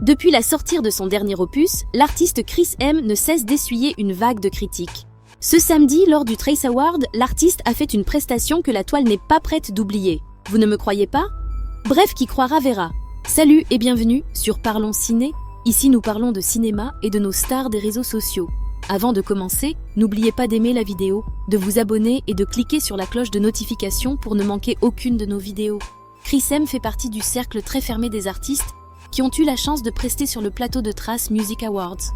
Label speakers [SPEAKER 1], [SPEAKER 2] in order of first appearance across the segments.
[SPEAKER 1] Depuis la sortie de son dernier opus, l'artiste Chris M ne cesse d'essuyer une vague de critiques. Ce samedi, lors du Trace Award, l'artiste a fait une prestation que la toile n'est pas prête d'oublier. Vous ne me croyez pas? Bref, qui croira verra. Salut et bienvenue sur Parlons Ciné. Ici, nous parlons de cinéma et de nos stars des réseaux sociaux. Avant de commencer, n'oubliez pas d'aimer la vidéo, de vous abonner et de cliquer sur la cloche de notification pour ne manquer aucune de nos vidéos. Chris M fait partie du cercle très fermé des artistes qui ont eu la chance de prester sur le plateau de Trace Music Awards.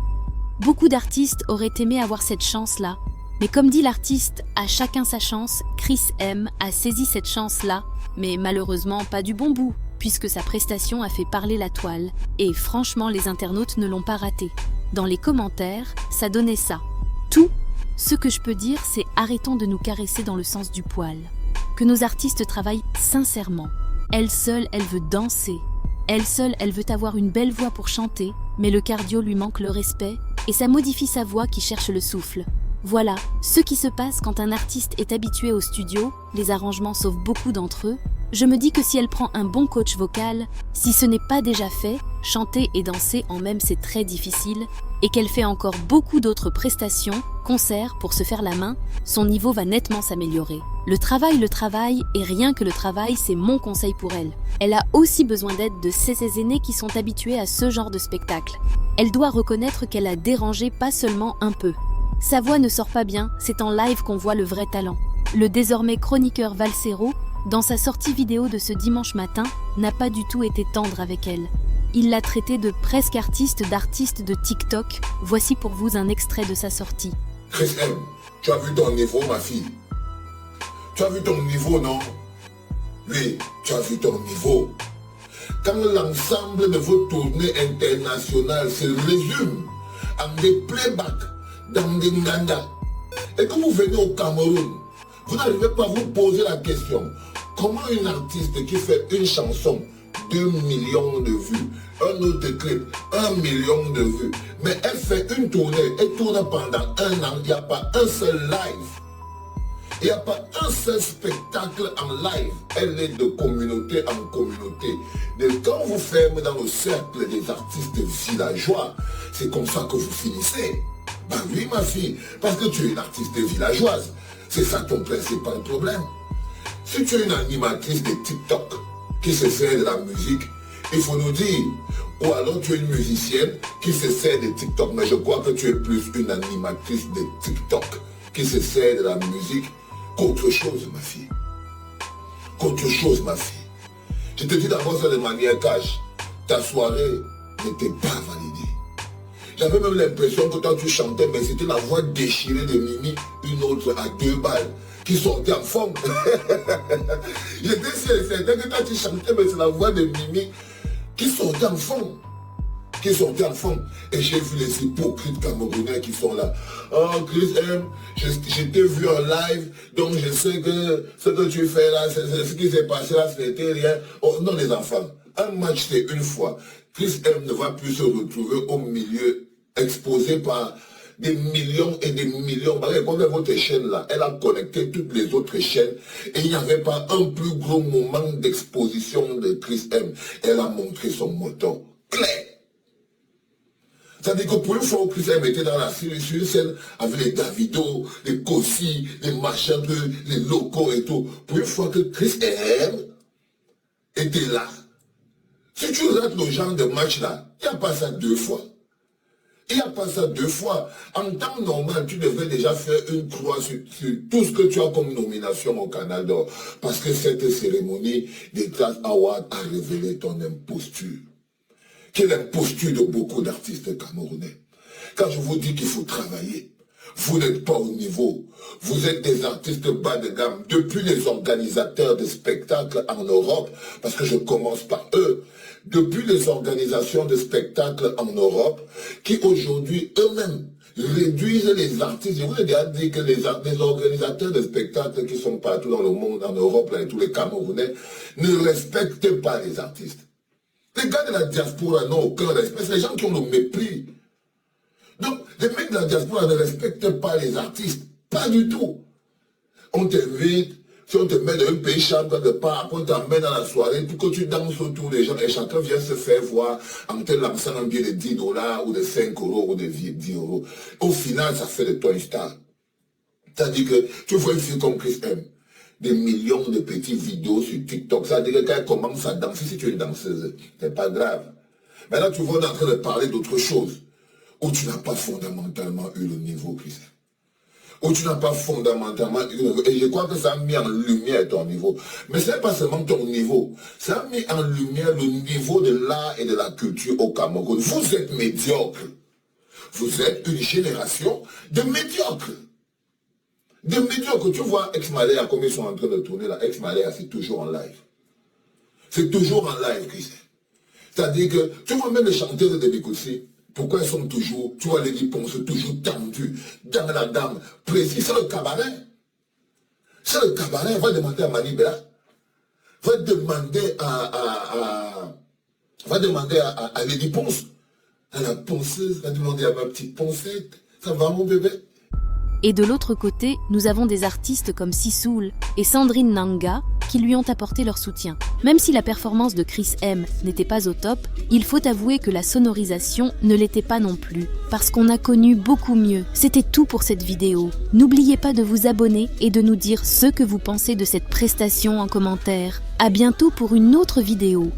[SPEAKER 1] Beaucoup d'artistes auraient aimé avoir cette chance-là, mais comme dit l'artiste, à chacun sa chance, Chris M a saisi cette chance-là, mais malheureusement pas du bon bout, puisque sa prestation a fait parler la toile, et franchement les internautes ne l'ont pas raté. Dans les commentaires, ça donnait ça. Tout ce que je peux dire, c'est arrêtons de nous caresser dans le sens du poil. Que nos artistes travaillent sincèrement. Elle seule, elle veut danser. Elle seule, elle veut avoir une belle voix pour chanter, mais le cardio lui manque le respect, et ça modifie sa voix qui cherche le souffle. Voilà, ce qui se passe quand un artiste est habitué au studio, les arrangements sauvent beaucoup d'entre eux. Je me dis que si elle prend un bon coach vocal, si ce n'est pas déjà fait, chanter et danser en même c'est très difficile, et qu'elle fait encore beaucoup d'autres prestations, concerts pour se faire la main, son niveau va nettement s'améliorer. Le travail, et rien que le travail, c'est mon conseil pour elle. Elle a aussi besoin d'aide de ses aînés qui sont habitués à ce genre de spectacle. Elle doit reconnaître qu'elle a dérangé pas seulement un peu. Sa voix ne sort pas bien, c'est en live qu'on voit le vrai talent. Le désormais chroniqueur Valsero, dans sa sortie vidéo de ce dimanche matin, n'a pas du tout été tendre avec elle. Il l'a traitée de presque artiste d'artiste de TikTok. Voici pour vous un extrait de sa sortie.
[SPEAKER 2] Chris M, tu as vu ton niveau, ma fille? Tu as vu ton niveau, non? Oui, tu as vu ton niveau. Quand l'ensemble de vos tournées internationales se résume en des playbacks dans des Nganda, et que vous venez au Cameroun, vous n'arrivez pas à vous poser la question, comment une artiste qui fait une chanson, 2 millions de vues, un autre clip, 1 million de vues, mais elle fait une tournée, elle tourne pendant un an, il n'y a pas un seul live. Il n'y a pas un seul spectacle en live. Elle est de communauté en communauté. Mais quand vous fermez dans le cercle des artistes villageois, c'est comme ça que vous finissez. Ben oui, ma fille, parce que tu es une artiste villageoise. C'est ça ton principal problème. Si tu es une animatrice de TikTok qui se sert de la musique, il faut nous dire. Ou alors tu es une musicienne qui se sert de TikTok. Mais je crois que tu es plus une animatrice de TikTok qui se sert de la musique qu'autre chose, ma fille. Qu'autre chose, ma fille. Je te dis d'abord ça de manière cash. Ta soirée n'était pas validée. J'avais même l'impression que quand tu chantais, mais c'était la voix déchirée de Mimi, une autre à 2 balles, qui sortait en forme. J'étais sûr et certain que quand tu chantais, mais c'est la voix de Mimi qui sortait en forme. Qui sortait en forme. Et j'ai vu les hypocrites camerounais qui sont là. Oh, Chris M, je t'ai vu en live, donc je sais que ce que tu fais là, ce qui s'est passé là, ce n'était rien. Oh, non, les enfants, un match c'est une fois. Chris M ne va plus se retrouver au milieu, exposé par des millions et des millions. Regardez votre chaîne là, elle a connecté toutes les autres chaînes et il n'y avait pas un plus gros moment d'exposition de Chris M. Elle a montré son moteur clair. C'est-à-dire que pour une fois où Chris M était dans la série sur une scène avec les Davido, les Kossi, les machins, les locaux et tout, pour une fois que Chris M était là, si tu rates le genre de match là, il n'y a pas ça 2 fois. Il n'y a pas ça 2 fois. En temps normal, tu devrais déjà faire une croix sur tout ce que tu as comme nomination au Canada. Parce que cette cérémonie des Trace Awards a révélé ton imposture. Quelle imposture de beaucoup d'artistes camerounais. Quand je vous dis qu'il faut travailler, vous n'êtes pas au niveau. Vous êtes des artistes bas de gamme. Depuis les organisateurs de spectacles en Europe, parce que je commence par eux, depuis les organisations de spectacles en Europe, qui aujourd'hui eux-mêmes réduisent les artistes. Je vous ai déjà dit que les organisateurs de spectacles qui sont partout dans le monde, en Europe, là, et tous les Camerounais, ne respectent pas les artistes. Les gars de la diaspora n'ont aucun respect. C'est les gens qui ont le mépris. Donc, les mecs de la diaspora ne respectent pas les artistes. Pas du tout. On t'invite, Si on te met dans un pays charme quelque part, après on t'emmène dans la soirée pour que tu danses autour des gens et chacun vient se faire voir en te lançant un billet de 10 $ ou de 5 € ou de 10 €. Au final, ça fait de toi une star. C'est-à-dire que tu vois une fille comme Chris M, des millions de petites vidéos sur TikTok. Ça veut dire que quand elle commence à danser, si tu es une danseuse, c'est pas grave. Maintenant, tu vois, on est en train de parler d'autre chose, où tu n'as pas fondamentalement eu le niveau, Chris M. Où tu n'as pas fondamentalement eu le niveau. Et je crois que ça a mis en lumière ton niveau. Mais ce n'est pas seulement ton niveau. Ça a mis en lumière le niveau de l'art et de la culture au Cameroun. Vous êtes médiocre. Vous êtes une génération de médiocres. De médiocres. Tu vois, Ex-Malaya, comme ils sont en train de tourner là, Ex-Malaya, c'est toujours en live. C'est toujours en live, Chris. C'est-à-dire que, tu vois même les chanteuses de Bikossi, pourquoi elles sont toujours, tu vois les réponses toujours tendues, dans la dame, précis, c'est le cabaret. C'est le cabaret, va demander à Manibela, va demander à Lady Ponce, à la ponceuse, va demander à ma petite poncette, ça va mon bébé?
[SPEAKER 1] Et de l'autre côté, nous avons des artistes comme Sissoul et Sandrine Nanga qui lui ont apporté leur soutien. Même si la performance de Chris M n'était pas au top, il faut avouer que la sonorisation ne l'était pas non plus, parce qu'on a connu beaucoup mieux. C'était tout pour cette vidéo. N'oubliez pas de vous abonner et de nous dire ce que vous pensez de cette prestation en commentaire. À bientôt pour une autre vidéo.